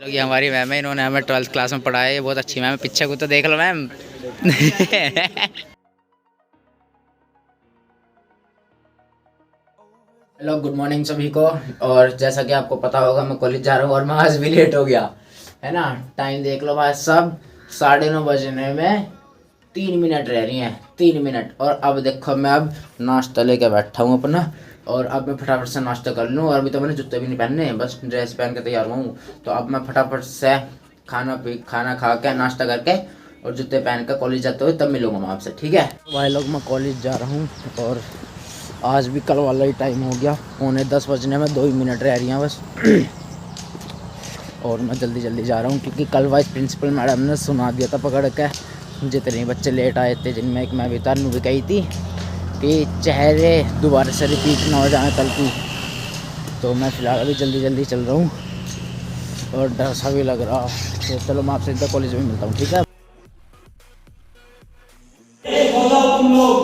लोग ये हमारी मैम है, इन्होंने हमें 12th क्लास में पढ़ाया है। ये बहुत अच्छी मैम है, पीछे को तो देख लो मैम। हेलो, गुड मॉर्निंग सभी को। और जैसा कि आपको पता होगा, मैं कॉलेज जा रहा हूँ और मैं आज भी लेट हो गया है ना। टाइम देख लो भाई, सब 9:30 बजने में 3 मिनट रह रही हैं, 3 मिनट। और अब देखो, मैं अब नाश्ता लेके बैठा हूँ अपना, और अब मैं फटाफट से नाश्ता कर लूँ। और अभी तो मैंने जूते भी नहीं पहनने, बस ड्रेस पहन के तैयार हुआ हूँ। तो अब मैं फटाफट से खाना खा के, नाश्ता करके और जूते पहन के कॉलेज जाते हुए तब मिलूंगा मैं आपसे, ठीक है भाई लोग। मैं कॉलेज जा रहा हूँ और आज भी कल वाला ही टाइम हो गया, 9:45 बजने में 2 ही मिनट रह रही हैं बस। और मैं जल्दी जल्दी जा रहा हूँ क्योंकि कल वाइस प्रिंसिपल मैडम ने सुना दिया था पकड़ के, जितने बच्चे लेट आए थे, जिनमें एक मैं भी था, भी कही थी कि चेहरे दोबारा से रिपीट ना हो जाए कल की। तो मैं फ़िलहाल अभी जल्दी जल्दी चल रहा हूँ और डर सा भी लग रहा। तो चलो मैं आपसे इधर कॉलेज में मिलता हूँ, ठीक है। तुम लोग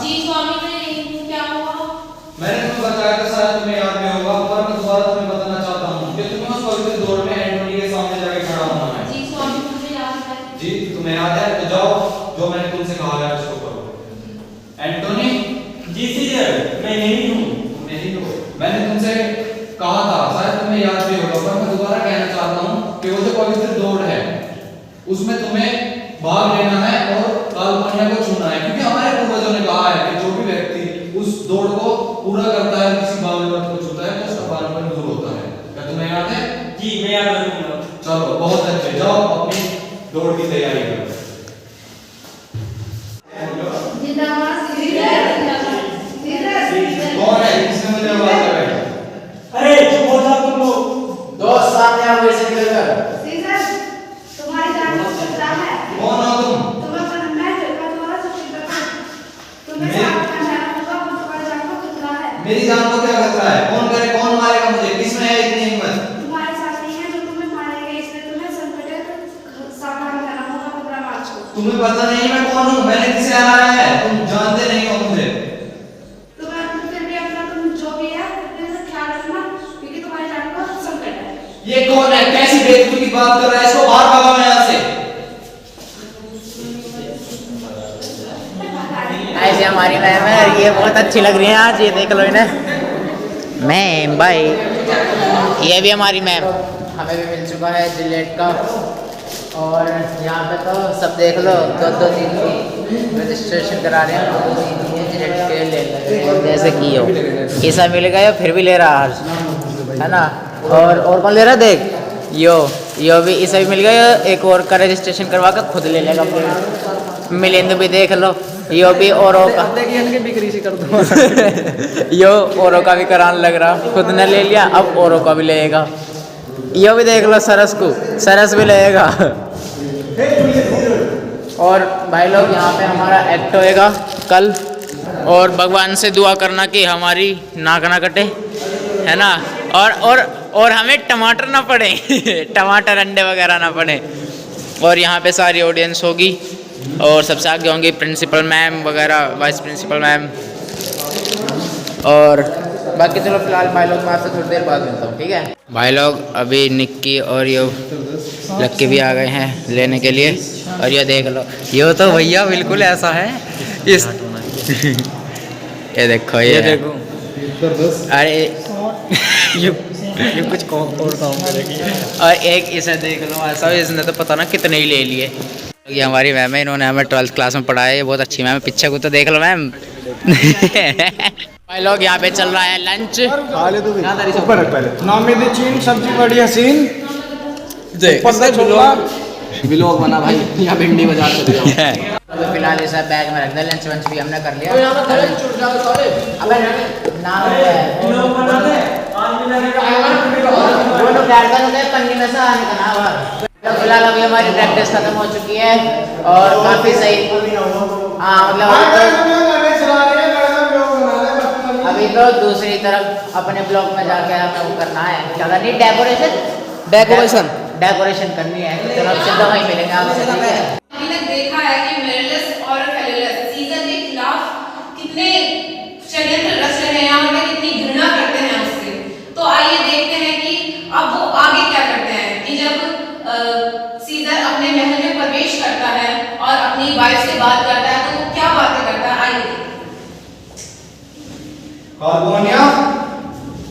जी स्वामी जी, क्या हुआ? मैंने तुम्हें बताया था, शायद तुम्हें याद नहीं होगा, पर मैं दोबारा तुम्हें बताना चाहता हूँ कि तुम्हें उस पवित्र दौड़ में एंटोनी के सामने जाके खड़ा होना है। जी स्वामी, मुझे याद है। जी तुम्हें याद है, तो जाओ, जो मैंने तुमसे कहा है उसको करो। एंटोनी। जी सीजर, मैं यही हूँ। तुम नहीं हो, मैंने तुमसे कहा था, शायद तुम्हें याद नहीं होगा, पर मैं दोबारा कहना चाहता हूँ कि वो जो पवित्र दौड़ है उसमें तुम्हें भाग लेना है और कालपनिया को चुनना है, क्योंकि हमारे पूर्वजों ने कहा है कि जो भी व्यक्ति उस दौड़ को पूरा करता है, किसी बालवट को छूता है, तो उसका बालपन दूर होता है। क्या तुम्हें याद है? जी मैं याद रखूंगा। चलो बहुत अच्छे, जाओ अपनी दौड़ की तैयारी करो। कौन है किसने मुझे आवाज लगाई? अरे चुप हो जाओ तुम लोग। दोस्त सामने आओ, वैसे निकल कर। तुम्हारी जान को खतरा है। कौन हो तुम? तुम्हें पढ़ना है, जगह तुम्हारा सब खतरा है। तुम्हें साफ करना होगा, तुम्हारी जान को खतरा है। मेरी जान को क्या खतरा है? कौन करे, कौन मारेगा मुझे? किसमें है इतनी हिम्मत? तुम्हारे साथ नहीं है जो तुम्हें मारेगा, इसलिए तुम्हें संकट सावधान रहना होगा, खतरा मत छोड़ो। तुम्हें पता नहीं मैं कौन हूँ, मैंने किसे हराया है, तुम जानते नहीं हो मुझे। तुम्हें फिर भी अपना तुम जो भी है अपने से ख्याल रखना, क्योंकि तुम्हारी जान को संकट है। ये कौन है? कैसी बेइज्जती की बात कर रहा है? इसको बाहर भगाओ यहाँ से। ऐसे हमारी मैम है, ये बहुत अच्छी लग रही है आज, ये देख लो इन्हें। Ma'am bye. ये भी हमारी मैम, हमें भी मिल चुका है जिलेट का। और यहाँ पे तो सब देख लो, 2-2 3 रजिस्ट्रेशन करा रहे हैं, 2-2 3 जिलेट के ले रहे हैं, जैसे कि हो ऐसा मिल गया फिर भी ले रहा है ना। और कौन ले रहा, देख यो भी, इसे भी मिल गया। एक और का रजिस्ट्रेशन करवा कर खुद ले लेगा। मिलिंद भी देख लो, यो भी औरों का बिक्री से कर दो। यो औरों का भी कराने लग रहा, खुद ने ले लिया, अब औरों का भी लेगा। यो भी देख लो, सरस भी लेगा। और भाई लोग, यहाँ पे हमारा एक्ट होएगा कल, और भगवान से दुआ करना कि हमारी नाक ना कटे, है ना। और हमें टमाटर ना पड़े। टमाटर अंडे वगैरह ना पड़े। और यहाँ पे सारी ऑडियंस होगी और सबसे आगे होंगी प्रिंसिपल मैम वगैरह, वाइस प्रिंसिपल मैम। और बाकी चलो फिलहाल भाई लोग, मैं आपसे थोड़ी देर बाद मिलता हूँ, ठीक है भाई लोग। अभी निक्की और ये लक्की भी आ गए हैं लेने के लिए। और ये देख लो, ये तो भैया बिल्कुल ऐसा है इस। ये देखो, ये देखो, अरे ये कुछ और काम करेगी। और एक इसे देख लो, ऐसा इसने तो पता ना कितने ही ले लिए। ये हमारी मैम है, इन्होंने हमें 12th क्लास में पढ़ाया है। ये बहुत अच्छी मैम है, पीछे को तो देख लो मैम। भाई लोग, यहाँ पे चल रहा है लंच। ऊपर रख पहले। नामी दी चीन सब्जी बड़ी हसीन। ऊपर से छोला। व्लॉग बना भाई, यहाँ भिंडी बाजार चले जाओ। तो फिलहाल ये सब बैग में रख दे, लंच वंच भी हमने कर लिया। अबे नाम है दोनों गार्डन होते हैं, पन्नी में से आने का नाम है। तो फिलहाल अभी हमारी प्रैक्टिस खत्म हो चुकी है और काफ़ी सही। हाँ मतलब अभी तो दूसरी तरफ अपने ब्लॉक में जाके हमें वो करना है, क्या करनी, डेकोरेशन करनी है। तो चलो अब सीधा वहीं मिलेंगे आपसे। अभी तक देखा है कि मेरिलस और फेलिलस सीजन के खिलाफ कितने षड्यंत्र रच रहे हैं और कितनी घृणा करते हैं उससे। तो आइए देखते हैं कि अब वो आगे क्या करते हैं। विश करता है और अपनी वाइफ से बात करता है, तो वो क्या बातें करता है, आइए देखिए। कार्बोनिया,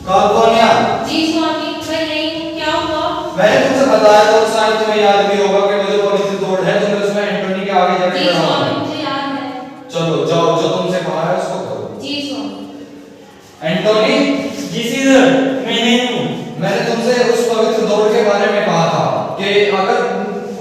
कार्बोनिया, जी स्वामी, मैं नहीं हूँ, क्या हुआ? मैंने तुमसे बताया था उस टाइम, तुम्हें याद भी होगा कि वो जो पवित्र दौड़ है तुम्हें उसमें एंटोनी के आगे जाके जी खड़ा होना स्वामी, है। मुझे याद है। चलो जाओ, जो तुमसे कहा है उसको करो। जी स्वामी। एंटोनी, जी सीजर, मैं नहीं हूँ। मैंने तुमसे उस पवित्र दौड़ के बारे में कहा था कि अगर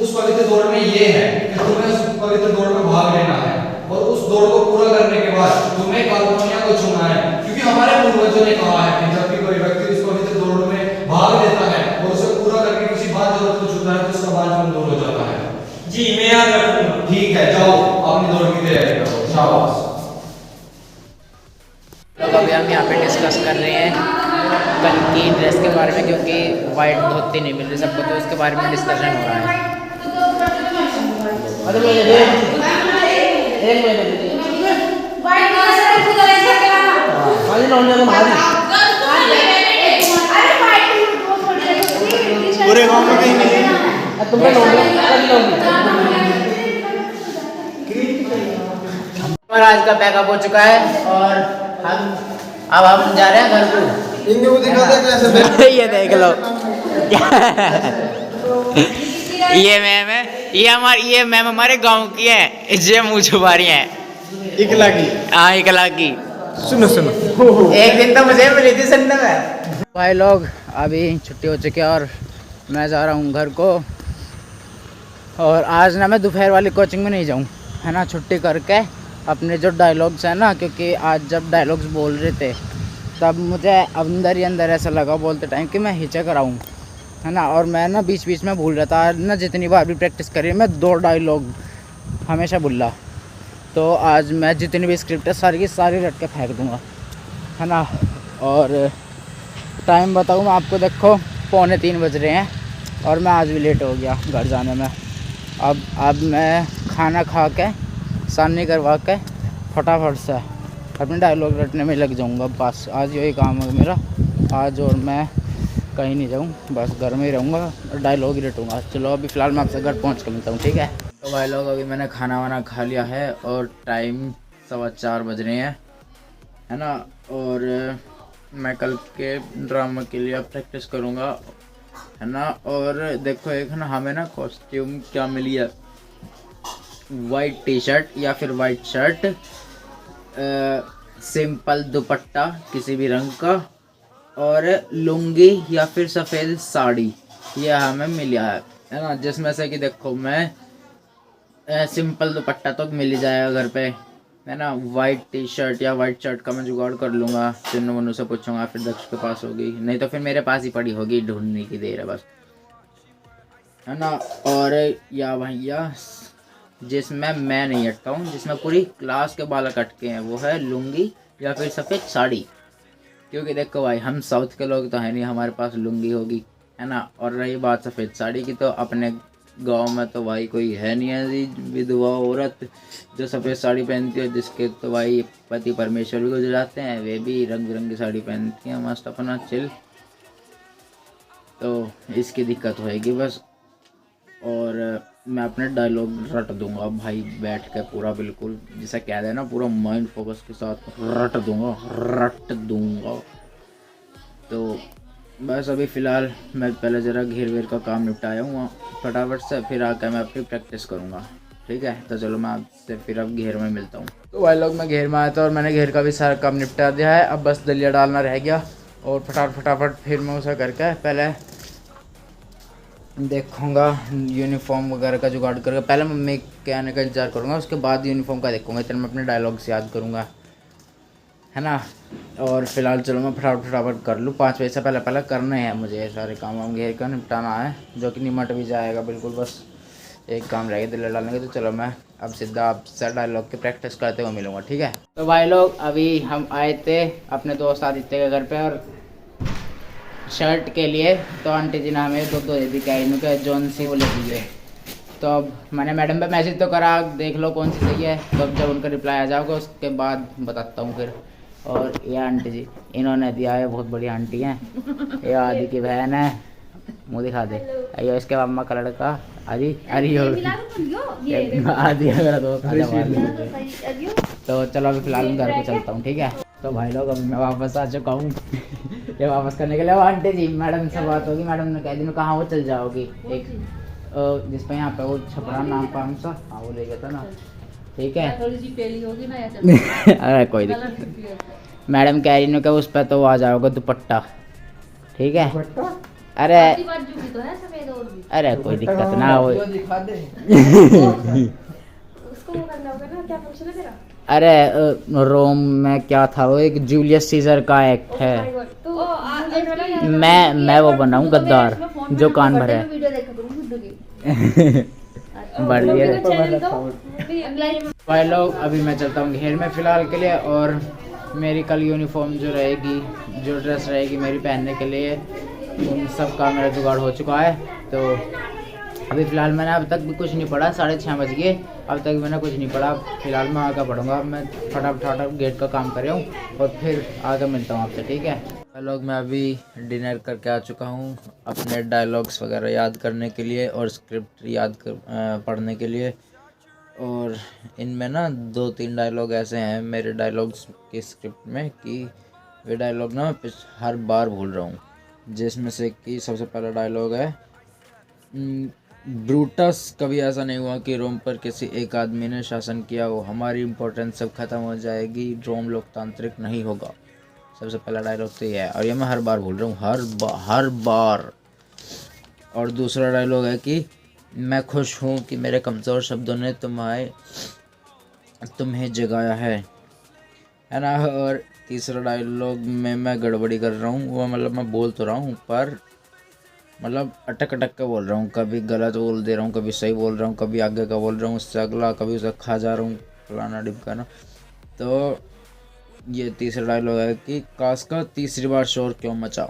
उस पवित्र दौड़ में ये है कि तुम्हें उस पवित्र दौड़ में भाग लेना है और उस दौड़ को पूरा करने के बाद तुम्हें कार्बोनिया को चुनना है, क्योंकि हमारे पूर्वजों ने कहा है कि जब भी कोई व्यक्ति इस पवित्र दौड़ में भाग लेता है और उसे पूरा करके किसी बात जरूरत को चुनता है तो उसका बात में दूर हो जाता है। जी मैं याद रखूंगा। ठीक है, जाओ अपनी दौड़ की तैयारी करो। शाबाश। लोग अभी हम यहाँ पे डिस्कस कर रहे हैं कल की ड्रेस के बारे में, क्योंकि वाइट धोती नहीं मिल रही सबको, तो उसके बारे में डिस्कशन हो रहा है। पूरे गांव में कहीं नहीं है। और आज का पैकअप हो चुका है और अब हम जा रहे हैं घर को। इनके वो दिखा दे कैसे ये देख लो ये मैम है, ये मैम हमारे गांव की है, ये मुँह छुपा रही है। इकला की। हाँ, इकला की। सुनो सुनो, एक दिन तो मुझे मिली थी संडे में। भाई लोग अभी छुट्टी हो चुकी है और मैं जा रहा हूँ घर को। और आज ना मैं दोपहर वाली कोचिंग में नहीं जाऊँ, है ना, छुट्टी करके अपने जो डायलॉग्स हैं ना, क्योंकि आज जब डायलॉग्स बोल रहे थे तब मुझे अंदर ही अंदर ऐसा लगा बोलते टाइम कि मैं हिचक रहा हूँ, है ना। और मैं ना बीच बीच में भूल रहा था ना, जितनी बार भी प्रैक्टिस करी मैं 2 डायलॉग हमेशा भूला। तो आज मैं जितनी भी स्क्रिप्ट है सारी की सारी रट के फेंक दूँगा, है ना। और टाइम बताऊँ मैं आपको, देखो 2:45 बज रहे हैं और मैं आज भी लेट हो गया घर जाने में। अब मैं खाना खा के सानी करवा के फटाफट से अपने डायलॉग रटने में लग जाऊंगा। बस आज यही काम है मेरा आज, और मैं कहीं नहीं जाऊँ, बस घर में ही रहूँगा और डायलॉग ही रटूँगा। चलो अभी फ़िलहाल मैं आपसे घर पहुँच कर मिलता हूँ, ठीक है। तो भाई लोग अभी मैंने खाना वाना खा लिया है और टाइम 4:15 बज रहे हैं, है ना। और मैं कल के ड्रामा के लिए प्रैक्टिस करूँगा, है ना। और देखो एक ना हमें ना कॉस्ट्यूम क्या मिली है, वाइट टी शर्ट या फिर वाइट शर्ट, सिंपल दुपट्टा किसी भी रंग का, और लुंगी या फिर सफ़ेद साड़ी, ये हमें मिला है ना। जिसमें से कि देखो मैं सिंपल दुपट्टा तो मिल ही जाएगा घर पे, है ना। वाइट टी शर्ट या वाइट शर्ट का मैं जुगाड़ कर लूँगा, चिन्नू वन्नू से पूछूंगा, फिर दक्ष के पास होगी, नहीं तो फिर मेरे पास ही पड़ी होगी, ढूंढने की देर है बस, है ना। और या भैया जिसमें मैं नहीं अटका हूँ, जिसमें पूरी क्लास के बाल अटके हैं, वो है लुंगी या फिर सफ़ेद साड़ी। क्योंकि देखो भाई हम साउथ के लोग तो है नहीं, हमारे पास लुंगी होगी, है ना। और रही बात सफ़ेद साड़ी की, तो अपने गांव में तो भाई कोई है नहीं ऐसी विधवा औरत जो सफ़ेद साड़ी पहनती है, जिसके तो भाई पति परमेश्वर भी गुजर जाते हैं, वे भी रंग बिरंगी साड़ी पहनती हैं मस्त अपना चिल। तो इसकी दिक्कत होएगी बस। और मैं अपने डायलॉग रट दूंगा भाई बैठ के पूरा, बिल्कुल जिसे कह देना पूरा माइंड फोकस के साथ रट दूंगा। तो बस अभी फ़िलहाल मैं पहले ज़रा घेर वेर का काम निपटाया हूँ फटाफट से, फिर आकर मैं अपनी प्रैक्टिस करूँगा, ठीक है। तो चलो मैं आपसे फिर अब घेर में मिलता हूँ। तो भाई लोग मैं घेर में आया था और मैंने घेर का भी सारा काम निपटा दिया है, अब बस दलिया डालना रह गया। और फटाफट फिर मैं उसे करके पहले देखूँगा यूनिफॉर्म वगैरह का जुगाड़ करके, पहले मम्मी के आने का इंतजार करूँगा, उसके बाद यूनिफॉर्म का देखूँगा, इतना मैं अपने डायलॉग्स याद करूँगा, है ना। और फिलहाल चलो मैं फटाफट कर लूँ, 5 बजे से पहले करने हैं मुझे ये सारे काम वाम घेर का निपटाना है, जो कि निमट भी जाएगा बिल्कुल। बस एक काम रह गया दिल डालने के, तो चलो मैं अब सीधा आपसे डायलॉग की प्रैक्टिस करते हुए मिलूँगा, ठीक है। तो भाई लोग अभी हम आए थे अपने दोस्त आदित्य के घर पे और शर्ट के लिए, तो आंटी जी ने हमें 2 दे दी, क्या इनके जॉन सी वो ले दीजिए। तो अब मैंने मैडम पे मैसेज तो करा, देख लो कौन सी सही है, तो अब जब उनका रिप्लाई आ जाओगे उसके बाद बताता हूँ फिर। और ये आंटी जी इन्होंने दिया है, बहुत बड़ी आंटी हैं, ये आदि की बहन है, मुँह दिखा दे, ये इसके मम्मा का लड़का, अरे अरे आ दिया मेरा दोस्त आजा मार दिया। तो चलो अभी फिलहाल मैं घर को चलता हूँ, ठीक है। तो भाई लोग अभी मैं वापस आ चुका हूँ। ये वापस करने के लिए आंटी जी मैडम से बात होगी, मैडम ने कह दी कहाँ वो चल जाओगी, एक जिस पे यहाँ पे वो छपरा नाम पाम सा, हाँ वो ले गया था ना, ठीक है। थोड़ी सी पेली होगी ना या अरे कोई दिक्कत नहीं, मैडम कह रही कि उस पर तो आ जाओगे दुपट्टा, ठीक है। अरे तो है सफेद और भी अरे कोई दिक्कत ना हो। उसको वो करना होगा ना, क्या फंक्शन है तेरा? अरे रोम में क्या था वो, एक जूलियस सीजर का एक्ट है, मैं वो बनाऊं गद्दार जो कान भरे। भाई लोग अभी मैं चलता हूँ घेर में फ़िलहाल के लिए, और मेरी कल यूनिफॉर्म जो रहेगी, जो ड्रेस रहेगी मेरी पहनने के लिए, उन सब का मेरा जुगाड़ हो चुका है। तो अभी फ़िलहाल मैंने अब तक भी कुछ नहीं पढ़ा, 6:30 बज गए, अब तक मैंने कुछ नहीं पढ़ा। फ़िलहाल मैं आगे पढ़ूंगा, मैं फटाफट गेट का काम कर रहा हूँ और फिर आगे मिलता हूँ आपसे, ठीक है। लोग मैं अभी डिनर करके आ चुका हूँ अपने डायलॉग्स वगैरह याद करने के लिए और स्क्रिप्ट पढ़ने के लिए। और इनमें ना 2-3 डायलॉग ऐसे हैं मेरे डायलॉग्स की स्क्रिप्ट में कि वे डायलॉग ना मैं हर बार भूल रहा हूँ, जिसमें से कि सबसे पहला डायलॉग है, ब्रूटस कभी ऐसा नहीं हुआ कि रोम पर किसी एक आदमी ने शासन किया हो, हमारी इम्पोर्टेंस सब खत्म हो जाएगी, रोम लोकतांत्रिक नहीं होगा। सबसे पहला डायलॉग तो ये है और ये मैं हर बार भूल रहा हूँ, हर बार। और दूसरा डायलॉग है कि मैं खुश हूँ कि मेरे कमज़ोर शब्दों ने तुम्हें जगाया है ना। और तीसरा डायलॉग में मैं गड़बड़ी कर रहा हूँ, वो मतलब मैं बोल तो रहा हूँ पर मतलब अटक के बोल रहा हूँ, कभी गलत बोल दे रहा हूँ, कभी सही बोल रहा हूँ, कभी आगे का बोल रहा हूँ उससे अगला, कभी उसे खा जा रहा हूँ फलाना डिमका ना। तो ये तीसरा डायलॉग है कि काश का तीसरी बार शोर क्यों मचा,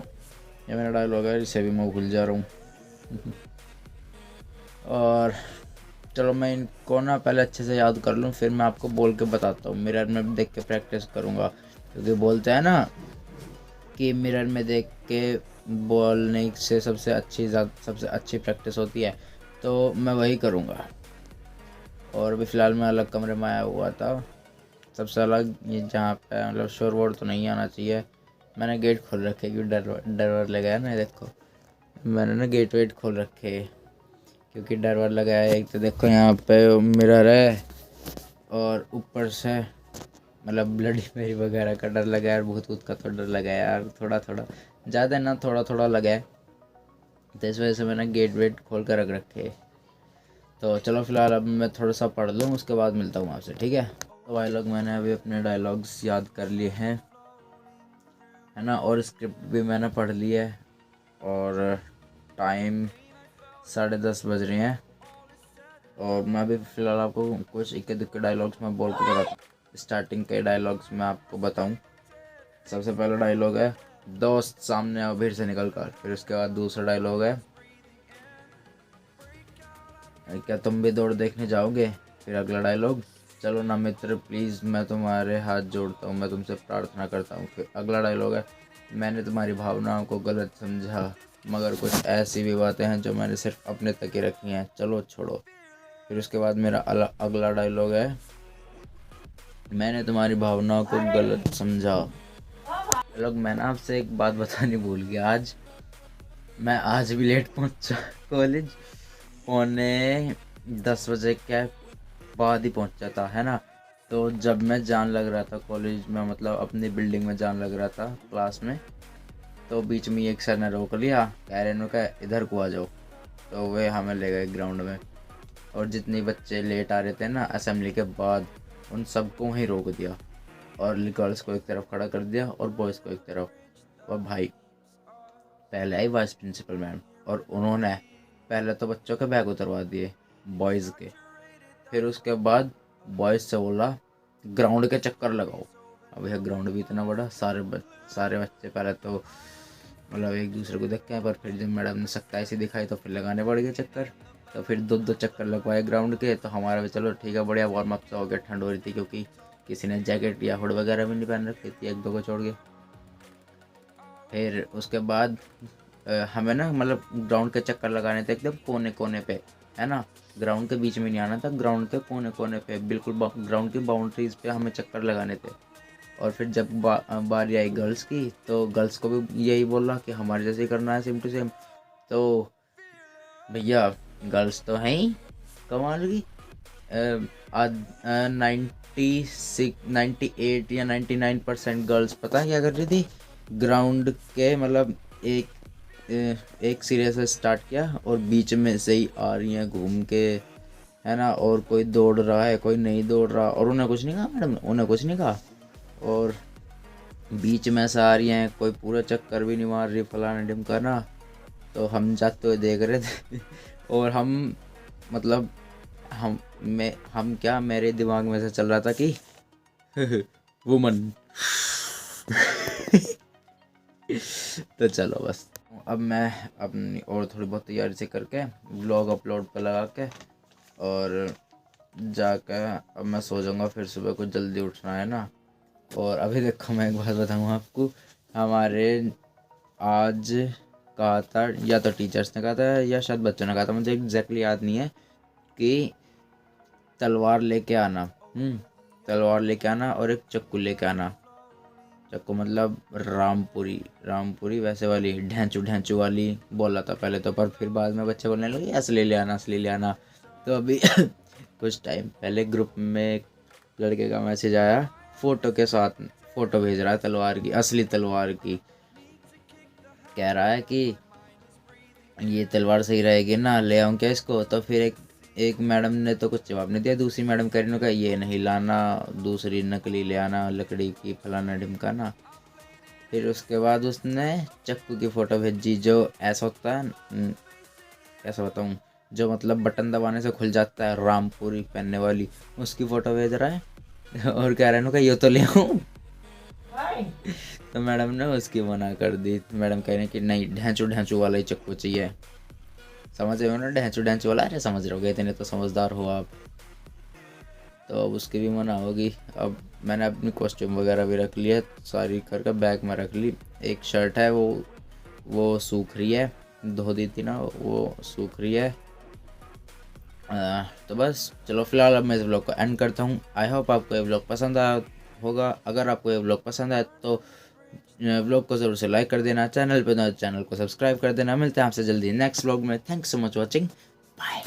ये मेरा डायलॉग है, इसे भी मैं भूल जा रहा हूँ। और चलो मैं इनको ना पहले अच्छे से याद कर लूँ, फिर मैं आपको बोल के बताता हूँ, मिरर में देख के प्रैक्टिस करूँगा, क्योंकि बोलते हैं ना कि मिरर में देख के बोलने से सबसे अच्छी प्रैक्टिस होती है, तो मैं वही करूँगा। और अभी फ़िलहाल मैं अलग कमरे में आया हुआ था, सबसे अलग, ये जहाँ पे मतलब शोर वोर तो नहीं आना चाहिए। मैंने गेट खोल रखे क्योंकि डर लगा है ना, देखो मैंने ना गेट वेट खोल रखे क्योंकि डर लगा है। एक तो देखो यहाँ पे मिरर है और ऊपर से मतलब ब्लडी मेरी वगैरह का डर लगा है, और भूत का तो डर लगा है यार, थोड़ा ज़्यादा ना, थोड़ा लगा है, तो इस वजह से मैंने गेट वेट खोल कर रख रखे। तो चलो फ़िलहाल अब मैं थोड़ा सा पढ़ लूँ, उसके बाद मिलता हूँ आपसे, ठीक है। तो भाई लोग मैंने अभी अपने डायलॉग्स याद कर लिए हैं, है ना, और स्क्रिप्ट भी मैंने पढ़ ली है, और टाइम 10:30 बज रहे हैं, और मैं अभी फ़िलहाल आपको कुछ इक्के दुक्के डायलॉग्स में बोल के बताता हूँ। स्टार्टिंग के डायलॉग्स मैं आपको बताऊँ, सबसे पहला डायलॉग है, दोस्त सामने आओ भीड़ से निकल कर। फिर उसके बाद दूसरा डायलॉग है, क्या तुम भी दौड़ देखने जाओगे। फिर अगला डायलॉग, चलो ना मित्र प्लीज़, मैं तुम्हारे हाथ जोड़ता हूँ, मैं तुमसे प्रार्थना करता हूँ। फिर अगला डायलॉग है, मैंने तुम्हारी भावनाओं को गलत समझा, मगर कुछ ऐसी भी बातें हैं जो मैंने सिर्फ अपने तक ही रखी हैं, चलो छोड़ो। फिर उसके बाद मेरा अगला डायलॉग है, मैंने तुम्हारी भावनाओं को गलत समझा। लोग मैं ना आपसे एक बात बतानी भूल गया, आज भी लेट पहुँचा कॉलेज, 9:45 बजे के बाद ही पहुँचा था, है ना। तो जब मैं जान लग रहा था कॉलेज में, मतलब अपनी बिल्डिंग में जान लग रहा था क्लास में, तो बीच में एक सर ने रोक लिया, कह रहे का इधर को आ जाओ। तो वे हमें ले गए ग्राउंड में, और जितने बच्चे लेट आ रहे थे ना असेंबली के बाद, उन सबको वहीं रोक दिया, और गर्ल्स को एक तरफ खड़ा कर दिया और बॉयज़ को एक तरफ। और भाई पहले आई वाइस प्रिंसिपल मैम, और उन्होंने पहले तो बच्चों के बैग उतरवा दिए बॉयज़ के, फिर उसके बाद बॉयज़ से बोला ग्राउंड के चक्कर लगाओ। अब यह ग्राउंड भी इतना बड़ा, सारे बच्चे पहले तो मतलब एक दूसरे को देखते हैं, पर फिर जब मैडम ने सख्ताई से दिखाई तो फिर लगाने पड़ गए चक्कर। तो फिर 2 चक्कर लगवाए ग्राउंड के, तो हमारा भी चलो ठीक है बढ़िया वार्म अप तो हो गया। ठंड हो रही थी क्योंकि किसी ने जैकेट या हुड वगैरह भी नहीं पहन रखी थी, 1-2 को छोड़ के। फिर उसके बाद हमें ना मतलब ग्राउंड के चक्कर लगाने थे एकदम कोने कोने पे, है ना। ग्राउंड के बीच में नहीं आना था, ग्राउंड के कोने कोने पे बिल्कुल ग्राउंड की बाउंड्रीज पे हमें चक्कर लगाने थे। और फिर जब बारी आई गर्ल्स की, तो गर्ल्स को भी यही बोला कि हमारे जैसे ही करना है, सेम टू सेम। तो भैया गर्ल्स तो हैं ही कमाल की। आज 98 या 99% गर्ल्स पता है क्या कर रही थी, ग्राउंड के मतलब एक सिरे से स्टार्ट किया और बीच में से ही आ रही हैं घूम के, है ना। और कोई दौड़ रहा है, कोई नहीं दौड़ रहा, और उन्हें कुछ नहीं कहा, मैडम उन्हें कुछ नहीं कहा। और बीच में से आ रही हैं, कोई पूरा चक्कर भी नहीं मार रही, फलाना ढिमका ना। तो हम जाते हुए देख रहे थे और हम मतलब हम क्या, मेरे दिमाग में से चल रहा था कि वुमन तो चलो बस, अब मैं अपनी और थोड़ी बहुत तैयारी से करके व्लॉग अपलोड पर लगा के और जाकर अब मैं सो जाऊँगा। फिर सुबह को जल्दी उठना है ना। और अभी देखो मैं एक बात बताऊँ आपको, हमारे आज कहा था, या तो टीचर्स ने कहा था या शायद बच्चों ने कहा था, मुझे एग्जैक्टली याद नहीं है, कि तलवार लेके आना, तलवार लेके आना और एक चक्कू लेके आना। चक्कू मतलब रामपुरी वैसे वाली, ढैंचू वाली बोला था पहले तो, पर फिर बाद में बच्चे बोलने लगे असली ले आना। तो अभी कुछ टाइम पहले ग्रुप में एक लड़के का मैसेज आया, फ़ोटो के साथ फ़ोटो भेज रहा है तलवार की, असली तलवार की। कह रहा है कि ये तलवार सही रहेगी ना, ले आऊँ क्या इसको। तो फिर एक मैडम ने तो कुछ जवाब नहीं दिया, दूसरी मैडम कह रही ने कहा ये नहीं लाना, दूसरी नकली ले आना लकड़ी की, फलाना ढिमकाना। फिर उसके बाद उसने चक्कू की फ़ोटो भेजी, जो ऐसा होता है, कैसा बताऊँ, जो मतलब बटन दबाने से खुल जाता है, रामपुरी पहनने वाली, उसकी फ़ोटो भेज रहा है और कह रहे हैं ये तो ले आऊँ। तो मैडम ने उसकी मना कर दी। मैडम कह रही हैं कि नहीं, ढैंचू वाला ही चक्कू चाहिए। समझ रहे हो ना, ढैंचू वाला, अरे समझ रहोगे, इतने तो समझदार हो आप। तो अब उसकी भी मना होगी। अब मैंने अपनी कॉस्ट्यूम वगैरह भी रख लिया, सारी करके बैग में रख ली। एक शर्ट है वो सूख रही है, धो दी थी ना, वो सूख रही है। तो बस चलो फिलहाल अब मैं इस व्लॉग को एंड करता हूँ। आई होप आपको ये व्लॉग पसंद आया होगा। अगर आपको ये व्लॉग पसंद आए तो व्लॉग को ज़रूर से लाइक कर देना, चैनल पे तो चैनल को सब्सक्राइब कर देना। मिलते हैं आपसे जल्दी नेक्स्ट व्लॉग में। Thanks so much watching, bye.